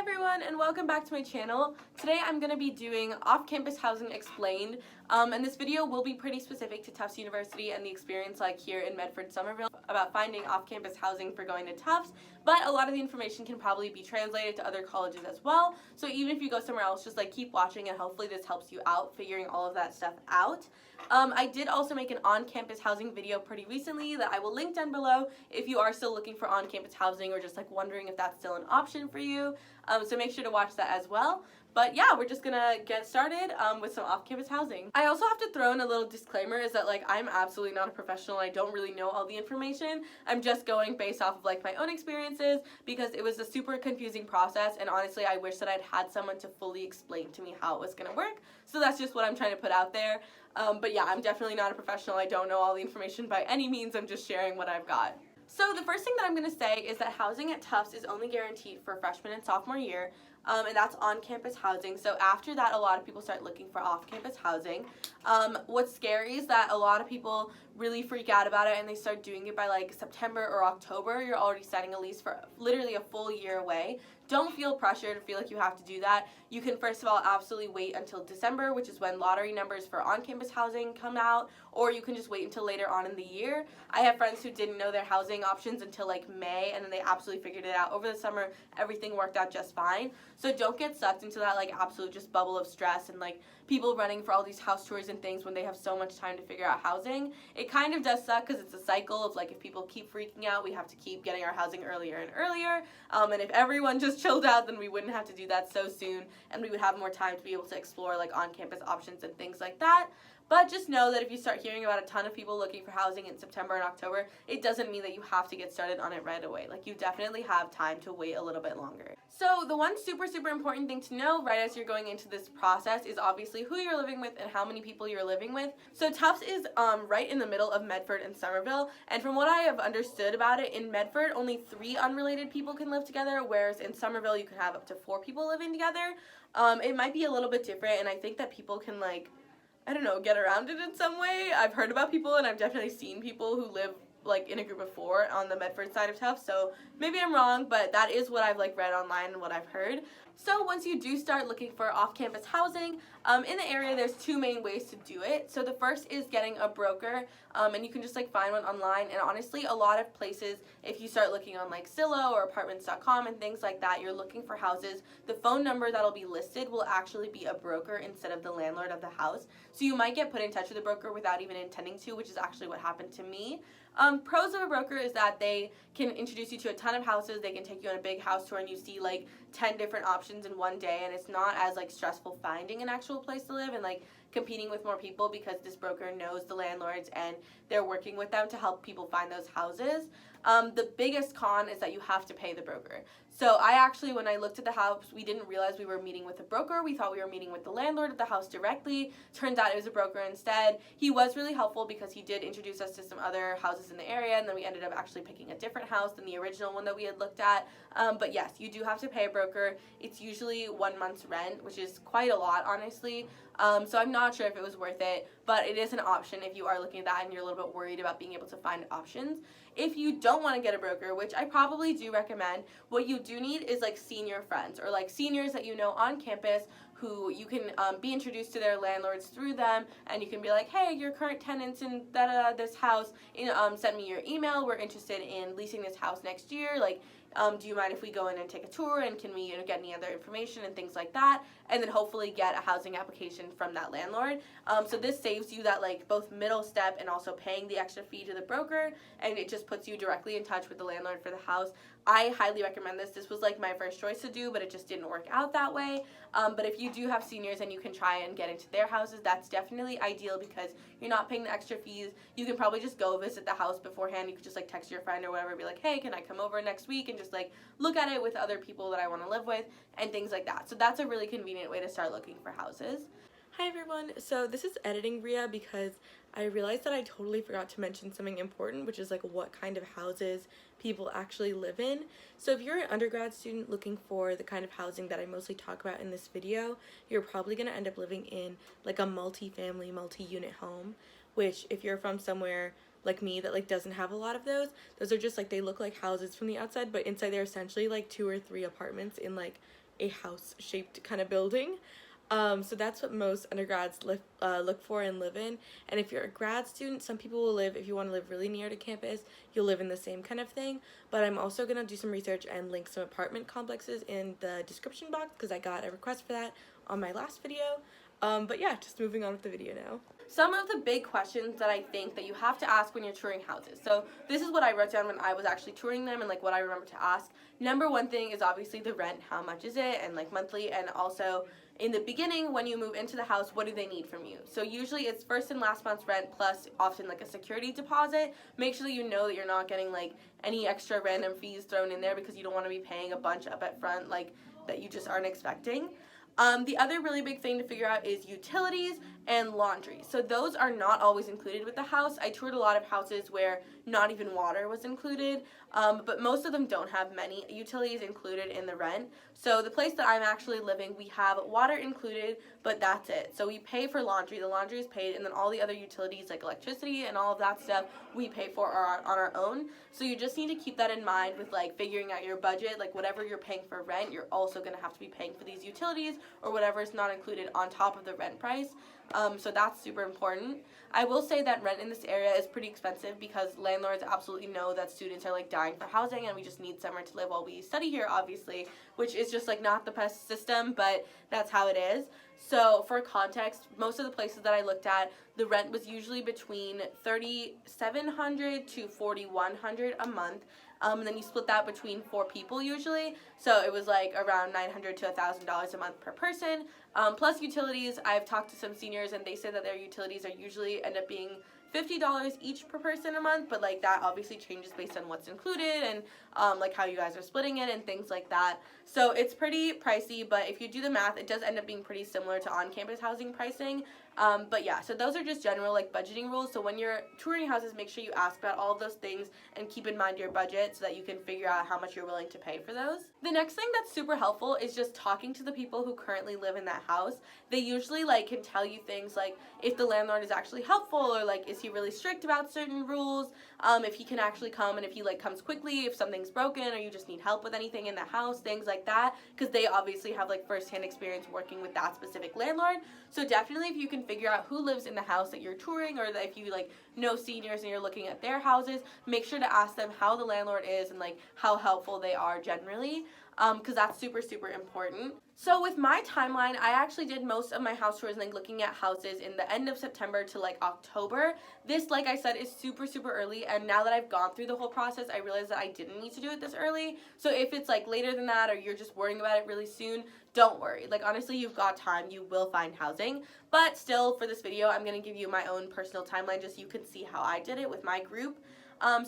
everyone, and welcome back to my channel. Today I'm going to be doing off-campus housing explained, and this video will be pretty specific to Tufts University and the experience like here in Medford, Somerville about finding off-campus housing for going to Tufts, but a lot of the information can probably be translated to other colleges as well, so even if you go somewhere else, just like keep watching and hopefully this helps you out figuring all of that stuff out. I did also make an on-campus housing video pretty recently that I will link down below if you are still looking for on-campus housing or just like wondering if that's still an option for you. So make sure to watch that as well. But yeah, we're just gonna get started with some off-campus housing. I also have to throw in a little disclaimer is that like I'm absolutely not a professional. I don't really know all the information. I'm just going based off of like my own experiences because it was a super confusing process, and honestly I wish that I'd had someone to fully explain to me how it was gonna work. So that's just what I'm trying to put out there. But yeah, I'm definitely not a professional. I don't know all the information by any means. I'm just sharing what I've got. So the first thing that I'm going to say is that housing at Tufts is only guaranteed for freshman and sophomore year, and that's on-campus housing. So after that, a lot of people start looking for off-campus housing. What's scary is that a lot of people really freak out about it and they start doing it by like September or October. You're already signing a lease for literally a full year away. Don't feel pressured or feel like you have to do that. You can first of all absolutely wait until December, which is when lottery numbers for on-campus housing come out, or you can just wait until later on in the year. I have friends who didn't know their housing options until like May, and then they absolutely figured it out over the summer. Everything worked out just fine. So don't get sucked into that like absolute just bubble of stress and like people running for all these house tours and things when they have so much time to figure out housing. It kind of does suck because it's a cycle of like if people keep freaking out, we have to keep getting our housing earlier and earlier. And if everyone just chilled out, then we wouldn't have to do that so soon, and we would have more time to be able to explore like on-campus options and things like that. But just know that if you start hearing about a ton of people looking for housing in September and October, it doesn't mean that you have to get started on it right away. Like you definitely have time to wait a little bit longer. So the one super important thing to know right as you're going into this process is obviously who you're living with and how many people you're living with. So Tufts is right in the middle of Medford and Somerville, and from what I have understood about it, in Medford only 3 unrelated people can live together, whereas in Somerville you can have up to 4 people living together. It might be a little bit different, and I think that people can like, I don't know, get around it in some way. I've heard about people and I've definitely seen people who live like in a group of 4 on the Medford side of Tufts, so maybe I'm wrong, but that is what I've like read online and what I've heard. So once you do start looking for off-campus housing in the area, there's 2 main ways to do it. So the first is getting a broker, and you can just like find one online, and honestly a lot of places, if you start looking on like Zillow or apartments.com and things like that, you're looking for houses, the phone number that'll be listed will actually be a broker instead of the landlord of the house. So you might get put in touch with a broker without even intending to, which is actually what happened to me. Pros of a broker is that they can introduce you to a ton of houses. They can take you on a big house tour and you see like 10 different options in one day, and it's not as like stressful finding an actual place to live and like competing with more people because this broker knows the landlords and they're working with them to help people find those houses. The biggest con is that you have to pay the broker. So I actually, when I looked at the house, we didn't realize we were meeting with a broker. We thought we were meeting with the landlord of the house directly. Turns out it was a broker instead. He was really helpful because he did introduce us to some other houses in the area, and then we ended up actually picking a different house than the original one that we had looked at. But yes, you do have to pay a broker. It's usually 1 month's rent, which is quite a lot, honestly. So I'm not sure if it was worth it, but it is an option if you are looking at that and you're a little bit worried about being able to find options. If you don't want to get a broker, which I probably do recommend, what you do need is like senior friends or like seniors that you know on campus who you can be introduced to their landlords through them, and you can be like, hey, your current tenants in this house, send me your email. We're interested in leasing this house next year. Like, do you mind if we go in and take a tour, and can we get any other information and things like that, and then hopefully get a housing application from that landlord. So this saves you that like both middle step and also paying the extra fee to the broker, and it just puts you directly in touch with the landlord for the house. I highly recommend this. This was like my first choice to do, but it just didn't work out that way. But if you do have seniors and you can try and get into their houses, that's definitely ideal because you're not paying the extra fees. You can probably just go visit the house beforehand. You could just like text your friend or whatever, be like, hey, can I come over next week and just like look at it with other people that I want to live with and things like that. So that's a really convenient way to start looking for houses. Hi everyone, so this is editing Rhea because I realized that I totally forgot to mention something important, which is like what kind of houses people actually live in. So if you're an undergrad student looking for the kind of housing that I mostly talk about in this video, you're probably going to end up living in like a multi-family, multi-unit home, which if you're from somewhere like me that like doesn't have a lot of those are just like, they look like houses from the outside, but inside they're essentially like 2 or 3 apartments in like a house-shaped kind of building. So that's what most undergrads look for and live in. And if you're a grad student, some people will live, if you want to live really near to campus, you'll live in the same kind of thing. But I'm also going to do some research and link some apartment complexes in the description box because I got a request for that on my last video. But yeah, just moving on with the video now. Some of the big questions that I think that you have to ask when you're touring houses. So this is what I wrote down when I was actually touring them and like what I remember to ask. Number one thing is obviously the rent. How much is it? And like monthly, and also in the beginning when you move into the house, what do they need from you? So usually it's first and last month's rent plus often like a security deposit. Make sure that you know that you're not getting like any extra random fees thrown in there because you don't want to be paying a bunch up at front like that you just aren't expecting. The other really big thing to figure out is utilities and laundry. So those are not always included with the house. I toured a lot of houses where not even water was included, but most of them don't have many utilities included in the rent. So the place that I'm actually living, we have water included, but that's it. So we pay for laundry. The laundry is paid, and then all the other utilities like electricity and all of that stuff we pay for on our own. So you just need to keep that in mind with like figuring out your budget. Like whatever you're paying for rent, you're also going to have to be paying for these utilities or whatever is not included on top of the rent price. So that's super important. I will say that rent in this area is pretty expensive because landlords absolutely know that students are like dying for housing and we just need somewhere to live while we study here, obviously, which is just like not the best system, but that's how it is. So for context, most of the places that I looked at, the rent was usually between $3,700 to $4,100 a month. And then you split that between 4 people usually. So it was like around $900 to $1,000 a month per person. Plus utilities, I've talked to some seniors and they say that their utilities are usually end up being $50 each per person a month, but like that obviously changes based on what's included and like how you guys are splitting it and things like that. So it's pretty pricey, but if you do the math, it does end up being pretty similar to on-campus housing pricing. But yeah, so those are just general like budgeting rules. So when you're touring houses, make sure you ask about all of those things and keep in mind your budget so that you can figure out how much you're willing to pay for those. The next thing that's super helpful is just talking to the people who currently live in that house. They usually like can tell you things like if the landlord is actually helpful or like is he really strict about certain rules, if he can actually come and if he like comes quickly, if something's broken or you just need help with anything in the house, things like that, because they obviously have like firsthand experience working with that specific landlord. So definitely if you can figure out who lives in the house that you're touring, or that if you like know seniors and you're looking at their houses, make sure to ask them how the landlord is and like how helpful they are generally, because that's super important. So with my timeline, I actually did most of my house tours like looking at houses in the end of September to like October. This, like I said, is super early, and now that I've gone through the whole process, I realized that I didn't need to do it this early. So if it's like later than that or you're just worrying about it really soon, don't worry. Like honestly, you've got time, you will find housing. But still, for this video, I'm going to give you my own personal timeline just so you can see how I did it with my group.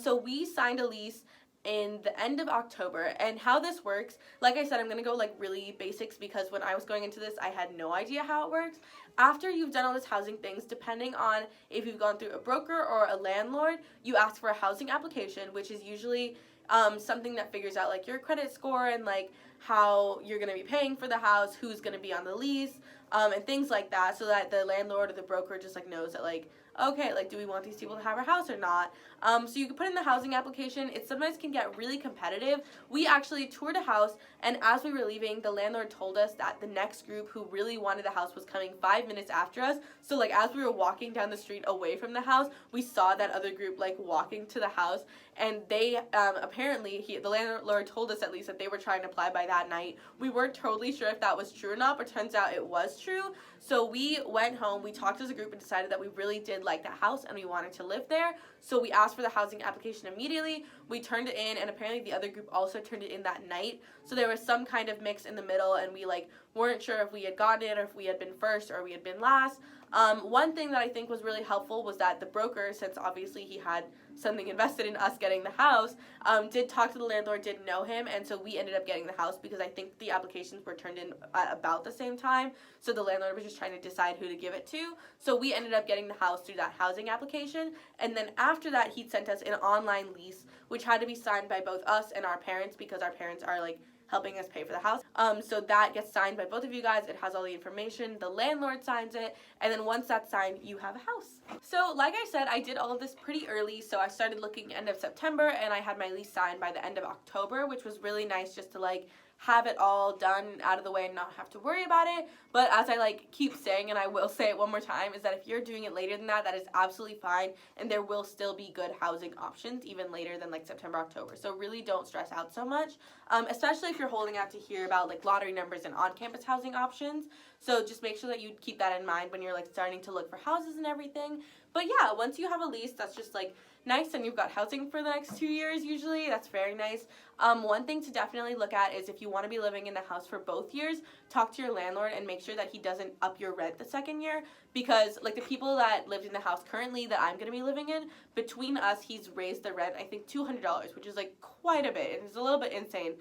So we signed a lease in the end of October, and how this works, like I said, I'm gonna go like really basics because when I was going into this I had no idea how it works. After you've done all this housing things, depending on if you've gone through a broker or a landlord, you ask for a housing application, which is usually something that figures out like your credit score and like how you're going to be paying for the house, who's going to be on the lease, and things like that, so that the landlord or the broker just like knows that like, okay, like do we want these people to have our house or not? So you can put in the housing application. It sometimes can get really competitive. We actually toured a house, and as we were leaving, the landlord told us that the next group who really wanted the house was coming 5 minutes after us. So like as we were walking down the street away from the house, we saw that other group like walking to the house, and they apparently the landlord told us at least that they were trying to apply by that night. We weren't totally sure if that was true or not, but turns out it was true. So we went home, we talked as a group and decided that we really did like that house and we wanted to live there. So we asked for the housing application immediately. We turned it in, and apparently the other group also turned it in that night. So there was some kind of mix in the middle, and we like weren't sure if we had gotten it or if we had been first or we had been last. One thing that I think was really helpful was that the broker, since obviously he had something invested in us getting the house, did talk to the landlord, did know him, and so we ended up getting the house because I think the applications were turned in at about the same time, so the landlord was just trying to decide who to give it to. So we ended up getting the house through that housing application, and then after that he sent us an online lease, which had to be signed by both us and our parents because our parents are like helping us pay for the house. So that gets signed by both of you guys. It has all the information. The landlord signs it, and then once that's signed, you have a house. So like I said, I did all of this pretty early. So I started looking end of September, and I had my lease signed by the end of October, which was really nice just to like have it all done out of the way and not have to worry about it. But as I like keep saying, and I will say it one more time, is that if you're doing it later than that, that is absolutely fine, and there will still be good housing options even later than like September, October. So really don't stress out so much, especially if you're holding out to hear about like lottery numbers and on-campus housing options. So just make sure that you keep that in mind when you're like starting to look for houses and everything. But yeah, once you have a lease that's just like nice and you've got housing for the next 2 years usually, that's very nice. One thing to definitely look at is if you want to be living in the house for both years, talk to your landlord and make sure that he doesn't up your rent the second year, because like the people that lived in the house currently that I'm going to be living in, between us he's raised the rent I think $200, which is like quite a bit, and it's a little bit insane.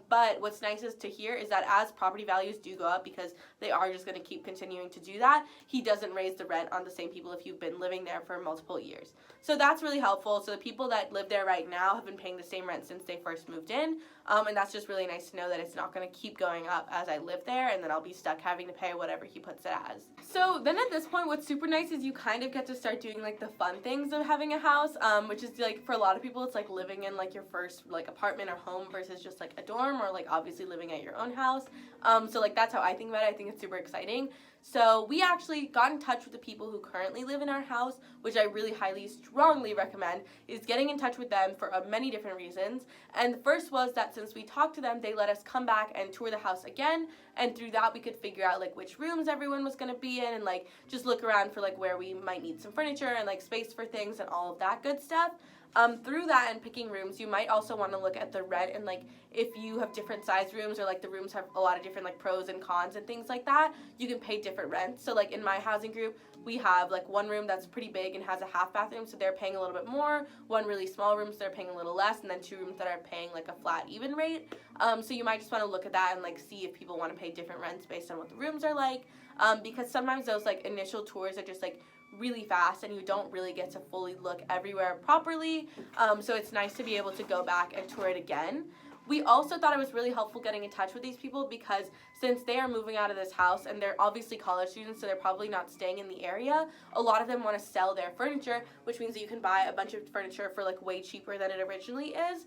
But what's nice is to hear is that as property values do go up, because they are just going to keep continuing to do that, he doesn't raise the rent on the same people if you've been living there for multiple years. So that's really helpful. So the people that live there right now have been paying the same rent since they first moved in, and that's just really nice to know that it's not going to keep going up as I live there, and then I'll be stuck having to pay whatever he puts it as. So then at this point, what's super nice is you kind of get to start doing like the fun things of having a house, which is like for a lot of people it's like living in like your first like apartment or home versus just like a dorm, or like obviously living at your own house. So like that's how I think about it. I think it's super exciting. So we actually got in touch with the people who currently live in our house, which I really highly strongly recommend, is getting in touch with them for many different reasons. And the first was that since we talked to them, they let us come back and tour the house again, and through that we could figure out like which rooms everyone was going to be in, and like just look around for like where we might need some furniture and like space for things and all of that good stuff. Through that and picking rooms, you might also want to look at the rent, and like if you have different size rooms, or like the rooms have a lot of different like pros and cons and things like that, you can pay different rents. So like in my housing group, we have like one room that's pretty big and has a half bathroom, so they're paying a little bit more, one really small room, so they're paying a little less, and then 2 rooms that are paying like a flat even rate. So you might just want to look at that and like see if people want to pay different rents based on what the rooms are like, because sometimes those like initial tours are just like really fast and you don't really get to fully look everywhere properly, so it's nice to be able to go back and tour it again. We also thought it was really helpful getting in touch with these people because since they are moving out of this house and they're obviously college students, so they're probably not staying in the area, a lot of them want to sell their furniture, which means that you can buy a bunch of furniture for like way cheaper than it originally is.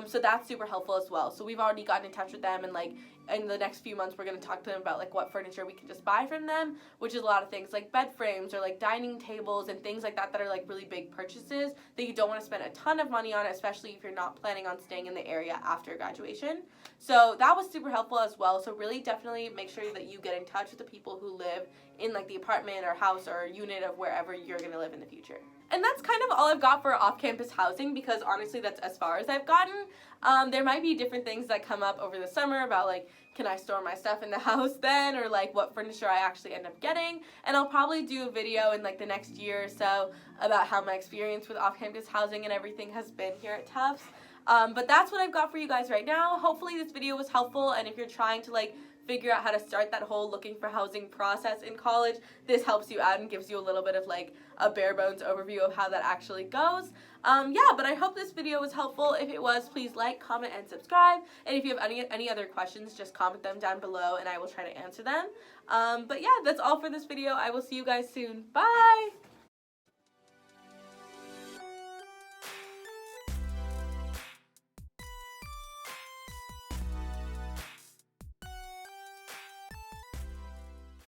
So that's super helpful as well. So we've already gotten in touch with them, and like in the next few months we're going to talk to them about like what furniture we can just buy from them, which is a lot of things like bed frames or like dining tables and things like that that are like really big purchases that you don't want to spend a ton of money on, especially if you're not planning on staying in the area after graduation. So that was super helpful as well. So really definitely make sure that you get in touch with the people who live in like the apartment or house or unit of wherever you're going to live in the future. And that's kind of all I've got for off-campus housing, because honestly that's as far as I've gotten. There might be different things that come up over the summer about like, can I store my stuff in the house then, or like what furniture I actually end up getting, and I'll probably do a video in like the next year or so about how my experience with off-campus housing and everything has been here at Tufts. But that's what I've got for you guys right now. Hopefully this video was helpful, and if you're trying to like figure out how to start that whole looking for housing process in college, this helps you out and gives you a little bit of like a bare bones overview of how that actually goes. Yeah, but I hope this video was helpful. If it was, please like, comment, and subscribe. And if you have any other questions, just comment them down below and I will try to answer them. But yeah, that's all for this video. I will see you guys soon. Bye!